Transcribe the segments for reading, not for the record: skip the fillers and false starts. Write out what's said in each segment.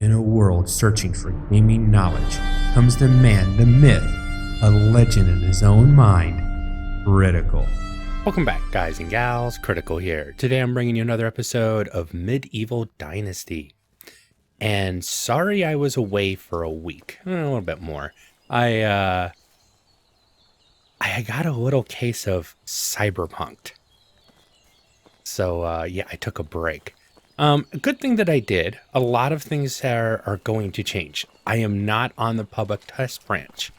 In a world searching for gaming knowledge comes the man, the myth, a legend in his own mind, Critical. Welcome back, guys and gals. Critical here. Today I'm bringing you another episode of Medieval Dynasty. And sorry I was away for a week. A little bit more. I got a little case of cyberpunked. So, yeah, I took a break. A good thing that I did. A lot of things are going to change. I am not on the public test branch.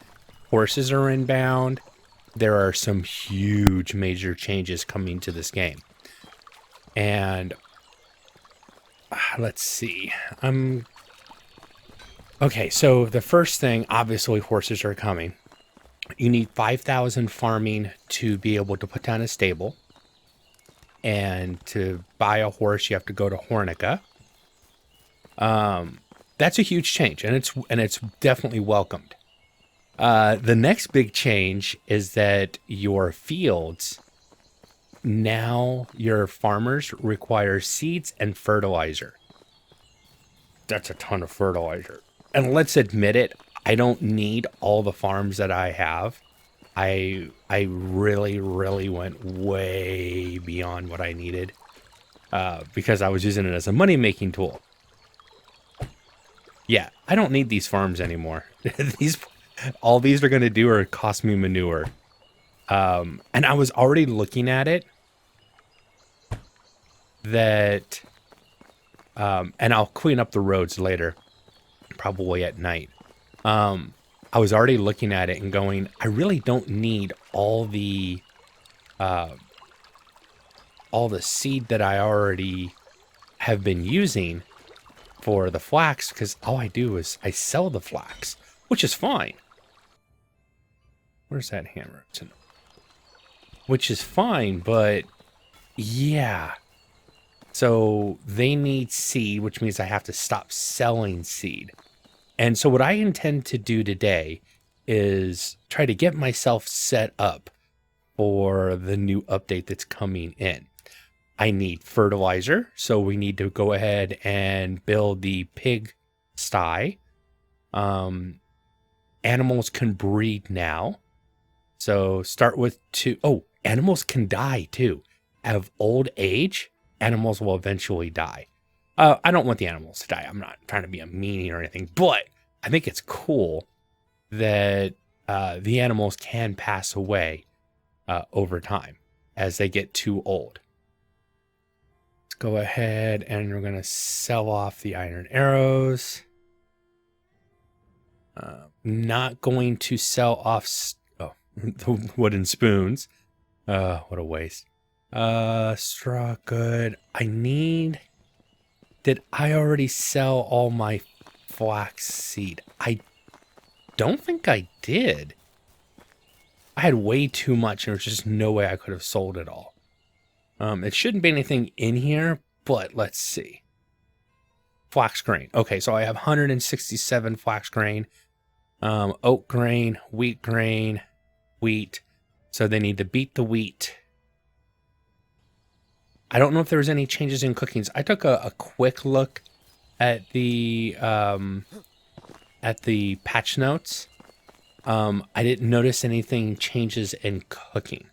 Horses are inbound. There are some huge major changes coming to this game. And let's see. Okay, so the first thing, obviously horses are coming. You need 5,000 farming to be able to put down a stable. And to buy a horse, you have to go to Hornica. That's a huge change, and it's definitely welcomed. The next big change is that your fields, now your farmers require seeds and fertilizer. That's a ton of fertilizer. And let's admit it, I don't need all the farms that I have. I really went way beyond what I needed because I was using it as a money-making tool. Yeah, I don't need these farms anymore. All these are going to do are cost me manure. And I was already looking at it that, and I'll clean up the roads later, probably at night. I was already looking at it and going, I really don't need all the seed that I already have been using for the flax, because all I do is I sell the flax, which is fine. Where's that hammer? Which is fine, but yeah. So they need seed, which means I have to stop selling seed. And so what I intend to do today is try to get myself set up for the new update that's coming in. I need fertilizer, so we need to go ahead and build the pig sty. Animals can breed now. So start with 2. Oh, animals can die too. Of old age, animals will eventually die. I don't want the animals to die. I'm not trying to be a meanie or anything, but I think it's cool that the animals can pass away over time as they get too old. Let's go ahead and we're going to sell off the iron arrows. Not going to sell off the wooden spoons. What a waste. Straw, good. Did I already sell all my flax seed? I don't think I did. I had way too much and there's just no way I could have sold it all. It shouldn't be anything in here, but let's see. Flax grain. Okay, so I have 167 flax grain, oat grain, wheat. So they need to beat the wheat. I don't know if there was any changes in cookings. I took a quick look at the patch notes. I didn't notice anything changes in cooking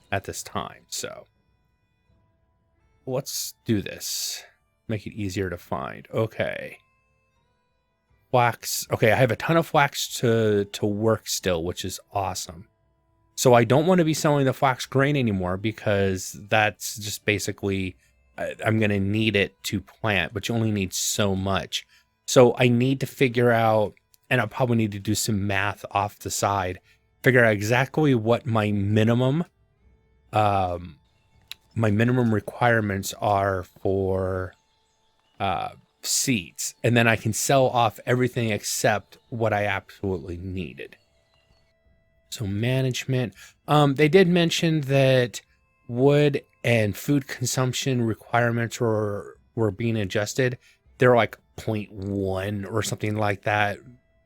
at this time. So let's do this. Make it easier to find. Okay. Flax. Okay, I have a ton of flax to work still, which is awesome. So I don't want to be selling the flax grain anymore because that's just basically, I'm going to need it to plant, but you only need so much. So I need to figure out, and I'll probably need to do some math off the side, figure out exactly what my minimum requirements are for seeds. And then I can sell off everything except what I absolutely needed. So management, they did mention that wood and food consumption requirements were being adjusted. They're like 0.1 or something like that,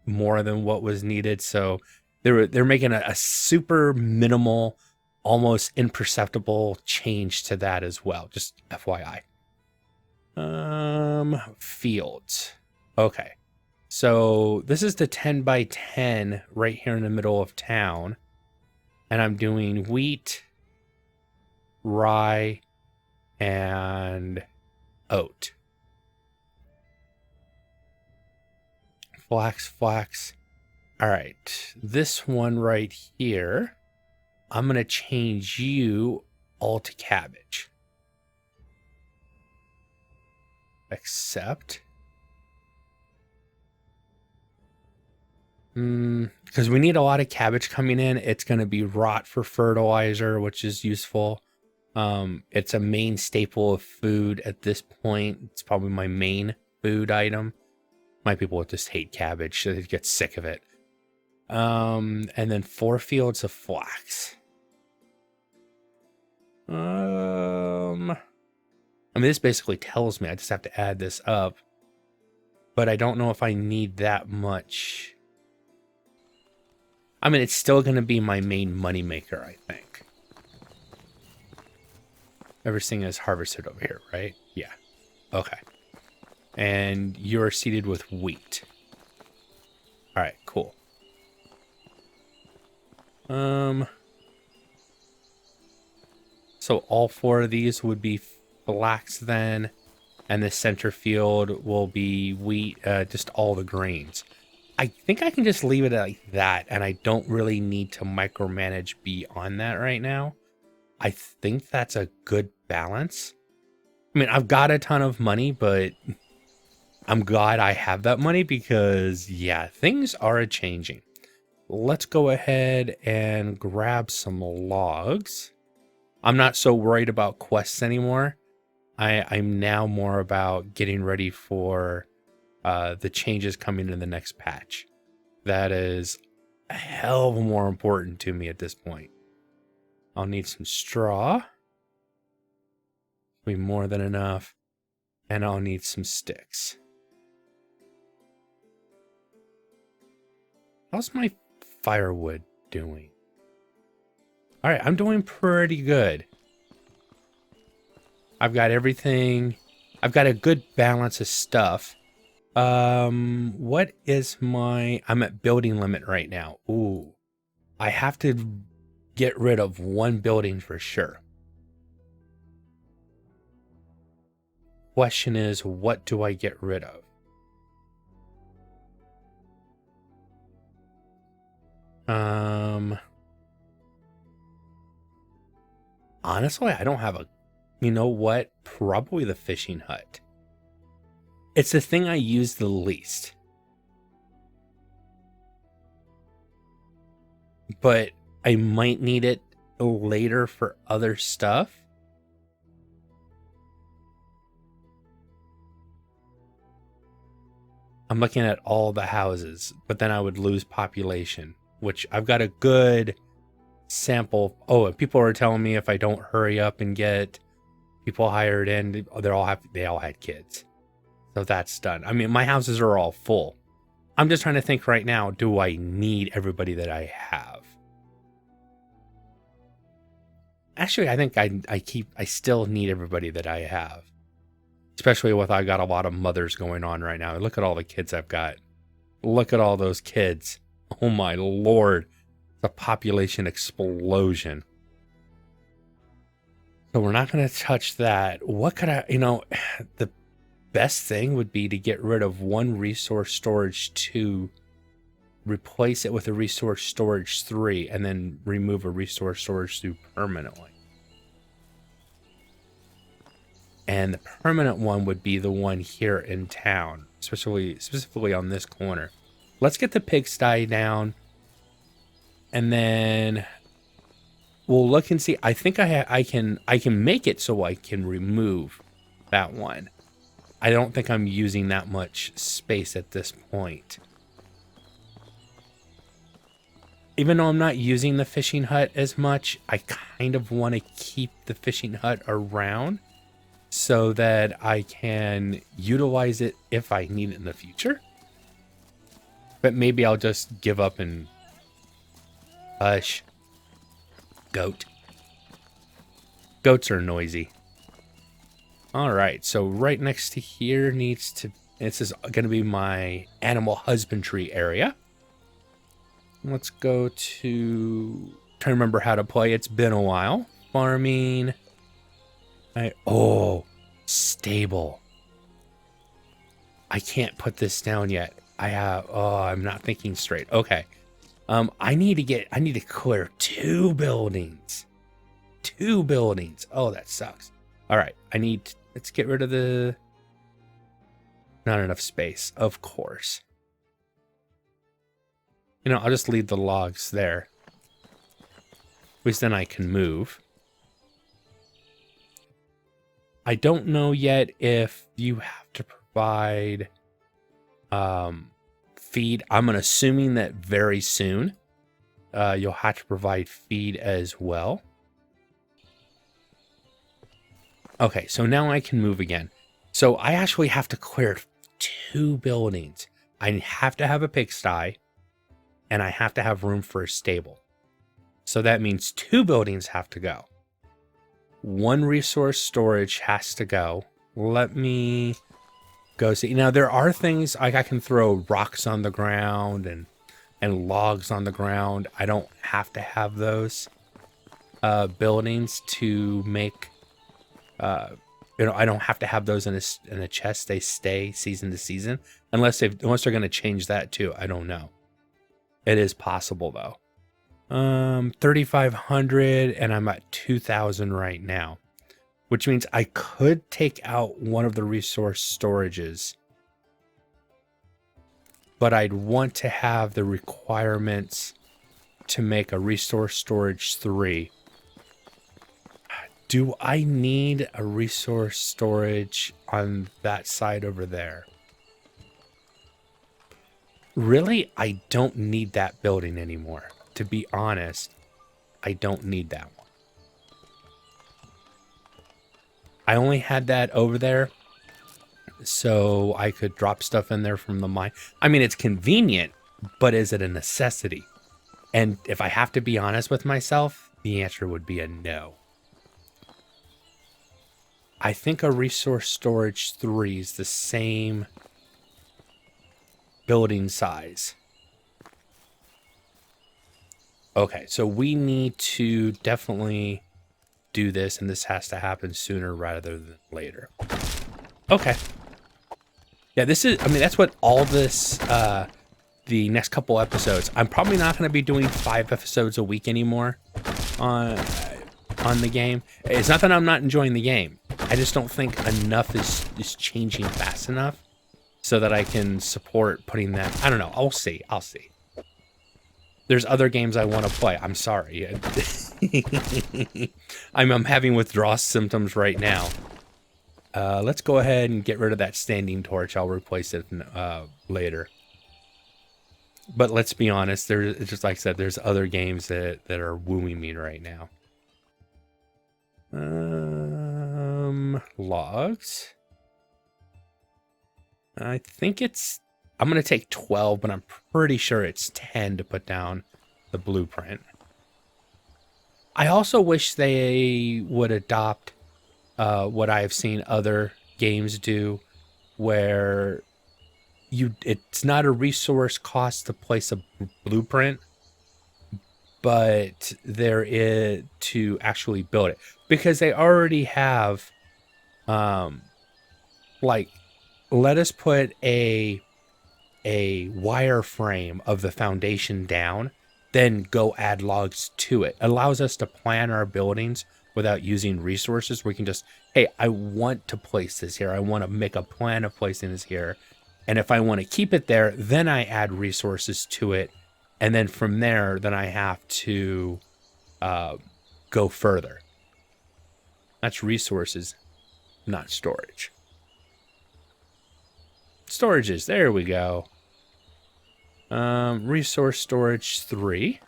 more than what was needed. So they're making a super minimal, almost imperceptible change to that as well. Just FYI. Fields. Okay. So this is the 10 by 10 right here in the middle of town. And I'm doing wheat, rye, and oat. Flax. All right. This one right here, I'm going to change you all to cabbage. Accept. Because we need a lot of cabbage coming in. It's going to be rot for fertilizer, which is useful. It's a main staple of food at this point. It's probably my main food item. My people would just hate cabbage, so they'd get sick of it. And then 4 fields of flax. I mean, this basically tells me I just have to add this up, but I don't know if I need that much. I mean, it's still going to be my main moneymaker, I think. Everything is harvested over here, right? Yeah. Okay. And you're seeded with wheat. All right, cool. So all 4 of these would be flax then, and the center field will be wheat, just all the grains. I think I can just leave it like that, and I don't really need to micromanage beyond that right now. I think that's a good balance. I mean, I've got a ton of money, but I'm glad I have that money because, yeah, things are changing. Let's go ahead and grab some logs. I'm not so worried about quests anymore. I'm now more about getting ready for the changes coming in the next patch. That is a hell of more important to me at this point. I'll need some straw. Be more than enough. And I'll need some sticks. How's my firewood doing? All right, I'm doing pretty good. I've got everything. I've got a good balance of stuff. What is I'm at building limit right now. Ooh, I have to get rid of 1 building for sure. Question is, what do I get rid of? Honestly, I don't have a, you know what? Probably the fishing hut. It's the thing I use the least. But I might need it later for other stuff. I'm looking at all the houses, but then I would lose population, which I've got a good sample. Oh, and people are telling me if I don't hurry up and get people hired in, they all had kids. So that's done. I mean, my houses are all full. I'm just trying to think right now, do I need everybody that I have? Actually, I think I still need everybody that I have. Especially with I got a lot of mothers going on right now. Look at all the kids I've got. Look at all those kids. Oh my Lord. The population explosion. So we're not going to touch that. What could I, the best thing would be to get rid of 1 resource storage 2, replace it with a resource storage 3, and then remove a resource storage 2 permanently. And the permanent one would be the one here in town, specifically on this corner. Let's get the pigsty down, and then we'll look and see. I think I can make it so I can remove that one. I don't think I'm using that much space at this point. Even though I'm not using the fishing hut as much, I kind of want to keep the fishing hut around so that I can utilize it if I need it in the future. But maybe I'll just give up and hush. Goat. Goats are noisy. All right, so right next to here needs to This is going to be my animal husbandry area. Let's go to... trying to remember how to play. It's been a while. Farming. Oh, stable. I can't put this down yet. I'm not thinking straight. Okay. I need to clear 2 buildings. 2 buildings. Oh, that sucks. All right. Let's get rid of the... not enough space, of course. You know, I'll just leave the logs there. At least then I can move. I don't know yet if you have to provide feed. I'm assuming that very soon you'll have to provide feed as well. Okay, so now I can move again. So I actually have to clear 2 buildings. I have to have a pigsty, and I have to have room for a stable. So that means 2 buildings have to go. 1 resource storage has to go. Let me go see. Now, there are things like I can throw rocks on the ground and logs on the ground. I don't have to have those buildings to make... I don't have to have those in a chest. They stay season to season, unless they're going to change that too. I don't know. It is possible though. 3,500, and I'm at 2,000 right now, which means I could take out one of the resource storages, but I'd want to have the requirements to make a resource storage 3. Do I need a resource storage on that side over there? Really, I don't need that building anymore. To be honest, I don't need that one. I only had that over there so I could drop stuff in there from the mine. I mean, it's convenient, but is it a necessity? And if I have to be honest with myself, the answer would be a no. I think a resource storage 3 is the same building size. Okay, so we need to definitely do this, and this has to happen sooner rather than later. Okay. Yeah, this is, I mean, that's what all this, the next couple episodes. I'm probably not going to be doing 5 episodes a week anymore on the game. It's not that I'm not enjoying the game. I just don't think enough is changing fast enough so that I can support putting that. I don't know. I'll see. There's other games I want to play. I'm sorry. I'm having withdrawal symptoms right now. Let's go ahead and get rid of that standing torch. I'll replace it later. But let's be honest. Just like I said, there's other games that are wooing me right now. Logs. I think I'm going to take 12, but I'm pretty sure it's 10 to put down the blueprint. I also wish they would adopt what I've seen other games do, where it's not a resource cost to place a blueprint, but there is to actually build it, because they already have like, let us put a wireframe of the foundation down, then go add logs to it. Allows us to plan our buildings without using resources. We can just, hey, I want to place this here. I want to make a plan of placing this here. And if I want to keep it there, then I add resources to it. And then from there, then I have to go further. That's resources, not storage. Storages, there we go. Resource storage 3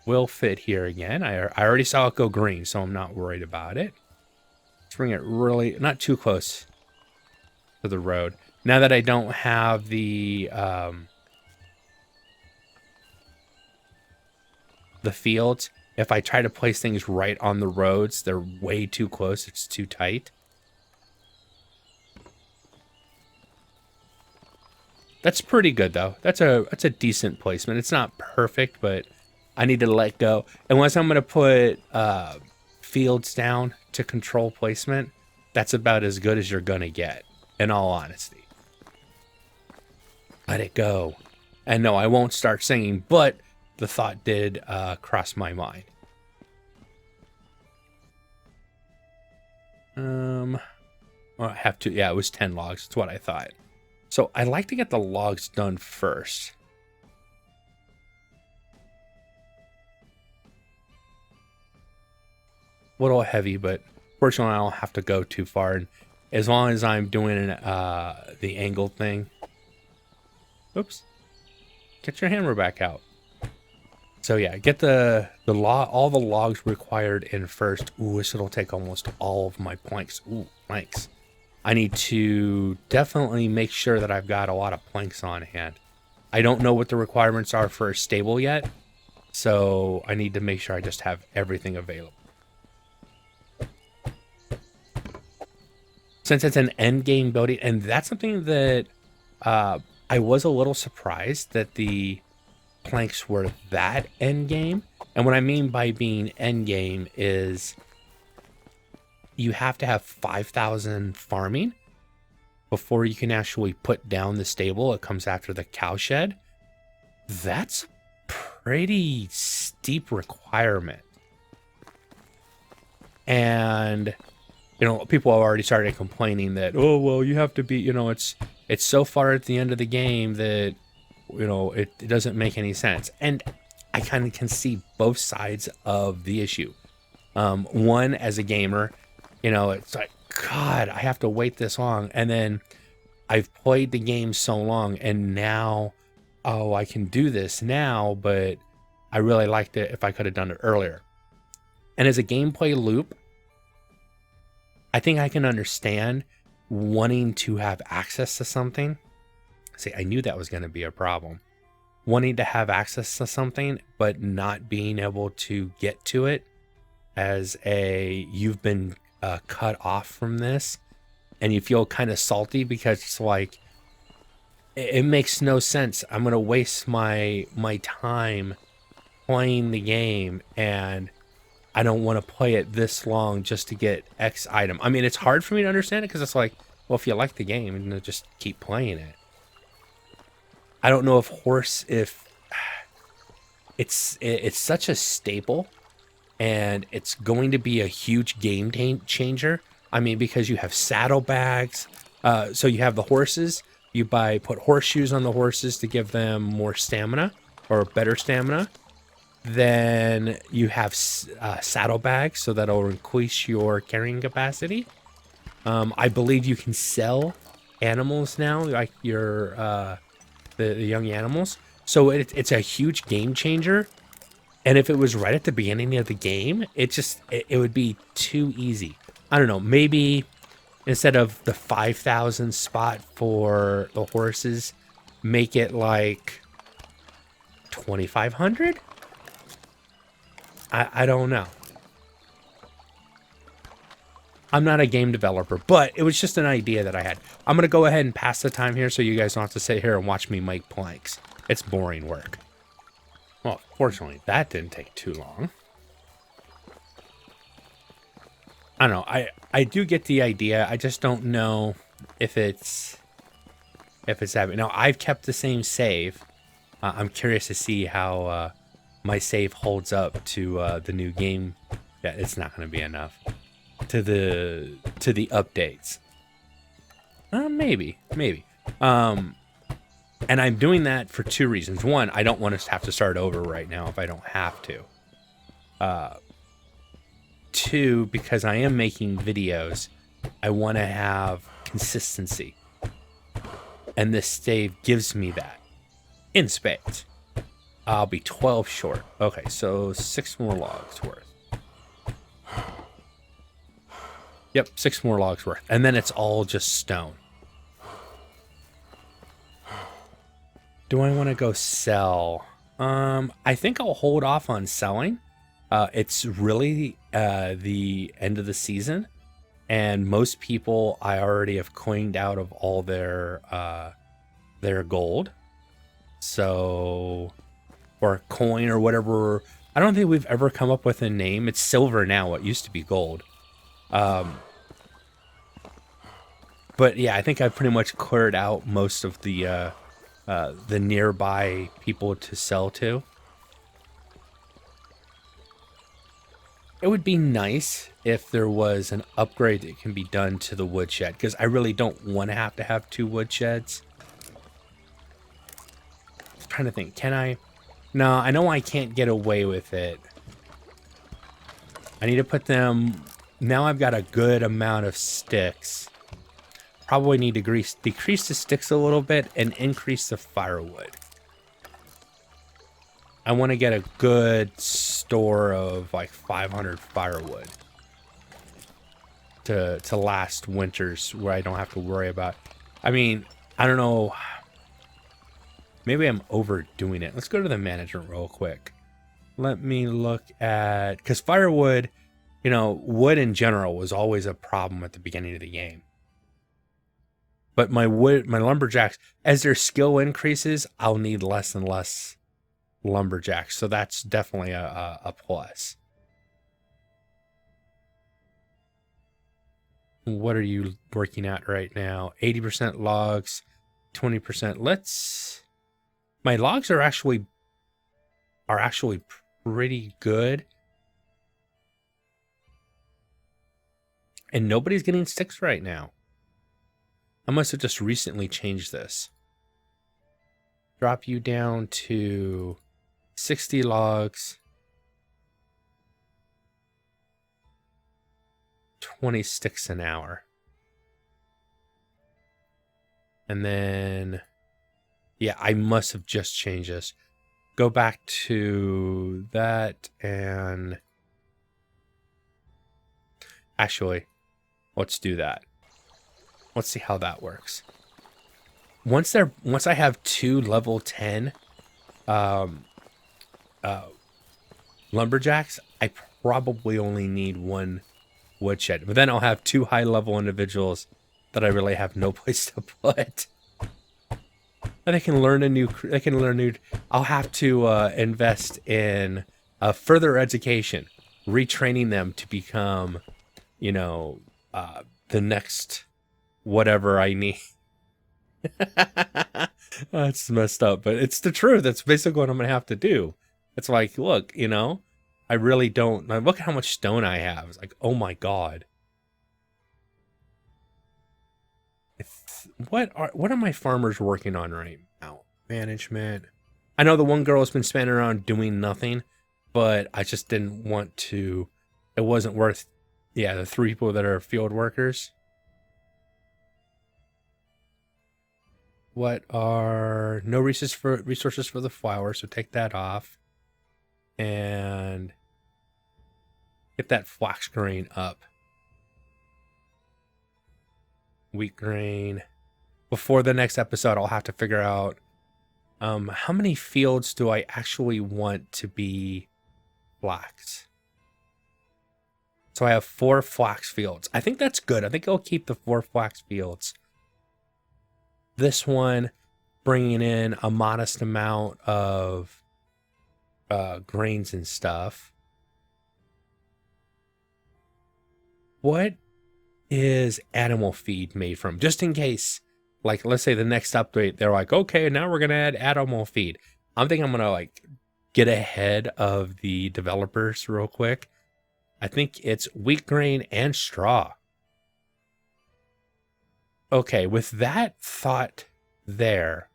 will fit here again. I already saw it go green, so I'm not worried about it. Let's bring it really, not too close to the road. Now that I don't have the fields, if I try to place things right on the roads, they're way too close. It's too tight. That's pretty good though. That's a decent placement. It's not perfect, but I need to let go. Unless I'm gonna put fields down to control placement, that's about as good as you're gonna get, in all honesty. Let it go. And no, I won't start singing, but the thought did cross my mind. Well, I have to, yeah, it was 10 logs. That's what I thought. So I like to get the logs done first. A little heavy, but fortunately I don't have to go too far. And as long as I'm doing the angled thing. Oops. Get your hammer back out. So yeah, get all the logs required in first. Ooh, this will take almost all of my planks. Ooh, planks. I need to definitely make sure that I've got a lot of planks on hand. I don't know what the requirements are for a stable yet, so I need to make sure I just have everything available. Since it's an end game building, and that's something that I was a little surprised that the planks were that end game. And what I mean by being end game is you have to have 5,000 farming before you can actually put down the stable. It comes after the cow shed. That's a pretty steep requirement. And, you know, people have already started complaining that, oh, well, you have to be, you know, it's so far at the end of the game that, you know, it doesn't make any sense. And I kind of can see both sides of the issue. One, as a gamer, you know, it's like, God, I have to wait this long. And then I've played the game so long, and now, oh, I can do this now, but I really liked it if I could have done it earlier. And as a gameplay loop, I think I can understand wanting to have access to something. See, I knew that was going to be a problem. Wanting to have access to something, but not being able to get to it as you've been cut off from this, and you feel kind of salty because it's like, it makes no sense. I'm going to waste my time playing the game, and I don't want to play it this long just to get X item. I mean, it's hard for me to understand it because it's like, well, if you like the game, then just keep playing it. I don't know if it's such a staple, and it's going to be a huge game changer. I mean, because you have saddlebags, so you have the horses. You put horseshoes on the horses to give them more stamina or better stamina. Then you have saddlebags, so that'll increase your carrying capacity. I believe you can sell animals now, like your the young animals. So it's a huge game changer. And if it was right at the beginning of the game, it would be too easy. I don't know, maybe instead of the 5,000 spot for the horses, make it like 2,500? I don't know. I'm not a game developer, but it was just an idea that I had. I'm going to go ahead and pass the time here so you guys don't have to sit here and watch me make planks. It's boring work. Well, fortunately, that didn't take too long. I don't know. I do get the idea. I just don't know if it's happening. Now, I've kept the same save. I'm curious to see how my save holds up to the new game. Yeah, it's not going to be enough to the updates. Maybe. And I'm doing that for two reasons. One, I don't want to have to start over right now if I don't have to. Two, because I am making videos, I want to have consistency. And this save gives me that in spades. I'll be 12 short. Okay, so 6 more logs worth. Yep, 6 more logs worth. And then it's all just stone. Do I want to go sell? I think I'll hold off on selling. It's really the end of the season, and most people I already have cleaned out of all their they're gold. So, or coin or whatever. I don't think we've ever come up with a name. It's silver now. It used to be gold. But yeah, I think I've pretty much cleared out most of the nearby people to sell to. It would be nice if there was an upgrade that can be done to the woodshed, because I really don't want to have 2 woodsheds. I'm trying to think, can I? No, I know I can't get away with it. I need to put them... Now I've got a good amount of sticks. Probably need to decrease the sticks a little bit and increase the firewood. I want to get a good store of like 500 firewood to last winters where I don't have to worry about. I mean, I don't know. Maybe I'm overdoing it. Let's go to the management real quick. Let me look at, because firewood, you know, wood in general was always a problem at the beginning of the game. But my lumberjacks, as their skill increases, I'll need less and less lumberjacks. So that's definitely a plus. What are you working at right now? 80% logs, 20%. My logs are actually pretty good. And nobody's getting sticks right now. I must have just recently changed this. Drop you down to 60 logs. 20 sticks an hour. And then, yeah, I must have just changed this. Go back to that and actually, let's do that. Let's see how that works. Once I have 2 level 10 lumberjacks, I probably only need 1 woodshed. But then I'll have 2 high level individuals that I really have no place to put. And they can learn I'll have to invest in further education, retraining them to become, you know, the next whatever I need. That's messed up, but it's the truth. That's basically what I'm gonna have to do. It's like, look, you know, I really don't. Look at how much stone I have. It's like, oh my god. What are my farmers working on right now? Management. I know the one girl has been standing around doing nothing, but I just didn't want to. It wasn't worth. Yeah, the 3 people that are field workers. What are no resources for the flour? So take that off, and get that flax grain up. Wheat grain. Before the next episode, I'll have to figure out how many fields do I actually want to be flax. So I have 4 flax fields. I think that's good. I think I'll keep the 4 flax fields. This one bringing in a modest amount of grains and stuff. What is animal feed made from? Just in case, like, let's say the next update, they're like, okay, now we're going to add animal feed. I'm thinking I'm going to, like, get ahead of the developers real quick. I think it's wheat grain and straw. Okay, with that thought there,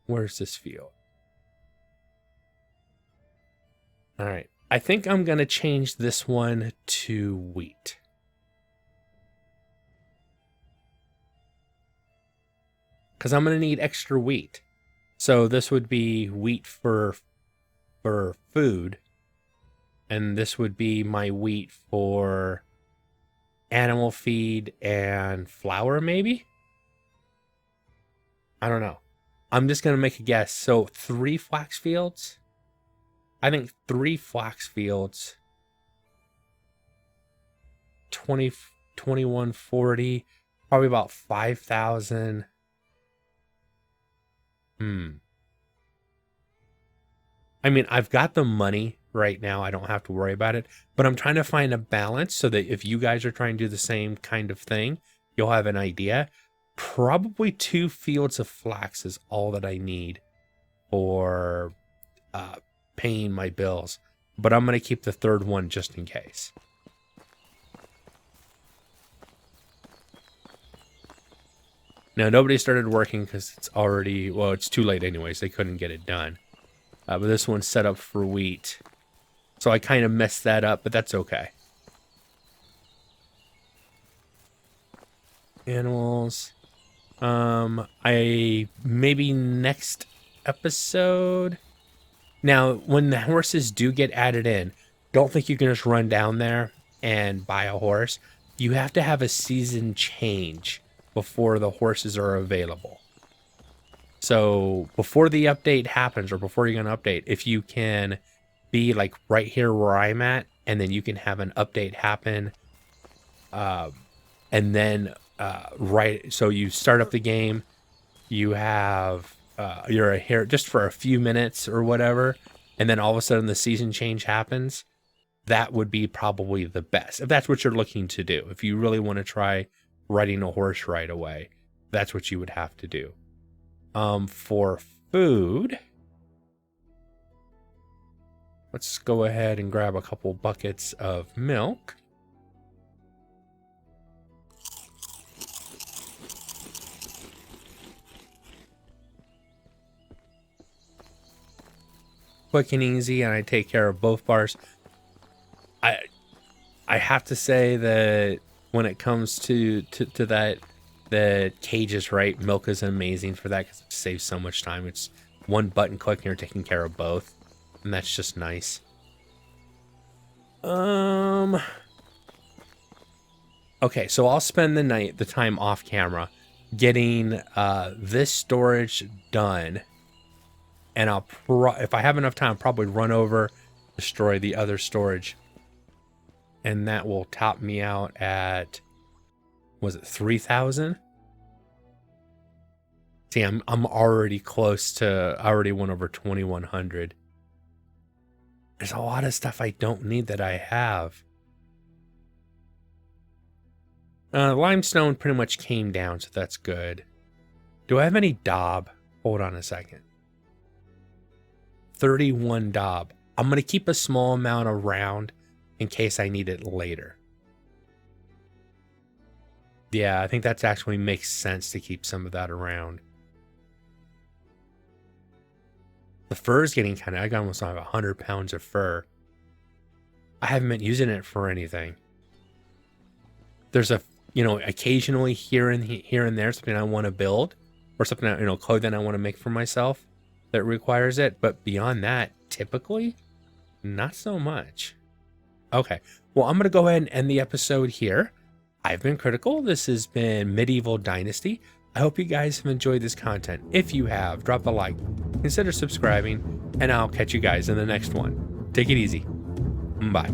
where's this field? All right, I think I'm going to change this one to wheat. Because I'm going to need extra wheat. So this would be wheat for food. And this would be my wheat for animal feed and flour, maybe? I don't know. I'm just going to make a guess. So 3 flax fields? I think 3 flax fields. 2140, probably about 5,000. I mean, I've got the money right now. I don't have to worry about it, but I'm trying to find a balance so that if you guys are trying to do the same kind of thing, you'll have an idea. Probably 2 fields of flax is all that I need for paying my bills, but I'm going to keep the 3rd one just in case. Now, nobody started working because it's already, well, it's too late anyways. They couldn't get it done. But this one's set up for wheat. So I kind of messed that up, but that's okay. Animals. Maybe next episode. Now, when the horses do get added in, don't think you can just run down there and buy a horse. You have to have a season change before the horses are available. So before the update happens, or before you're going to update, if you can be like right here where I'm at, and then you can have an update happen, and then so you start up the game, you have you're here just for a few minutes or whatever, and then all of a sudden the season change happens. That would be probably the best if that's what you're looking to do. If you really want to try riding a horse right away, that's what you would have to do. For food, let's go ahead and grab a couple buckets of milk. Quick and easy, and I take care of both bars. I have to say that when it comes to that, the cage is right. Milk is amazing for that because it saves so much time. It's one button click and you're taking care of both, and that's just nice. Okay, so I'll spend the time off camera getting this storage done, and I'll if I have enough time, I'll probably run over, destroy the other storage, and that will top me out at, was it 3,000? See, I'm already close to, I already went over 2,100. There's a lot of stuff I don't need that I have. Limestone pretty much came down, so that's good. Do I have any daub? Hold on a second. 31 daub. I'm going to keep a small amount around in case I need it later. Yeah, I think that actually makes sense to keep some of that around. The fur is getting kind of, I got almost 100 pounds of fur. I haven't been using it for anything. There's a, occasionally here and there, something I want to build, or something, clothing I want to make for myself that requires it. But beyond that, typically, not so much. Okay, well, I'm going to go ahead and end the episode here. I've been Critical. This has been Medieval Dynasty. I hope you guys have enjoyed this content. If you have, drop a like, consider subscribing, and I'll catch you guys in the next one. Take it easy. Bye.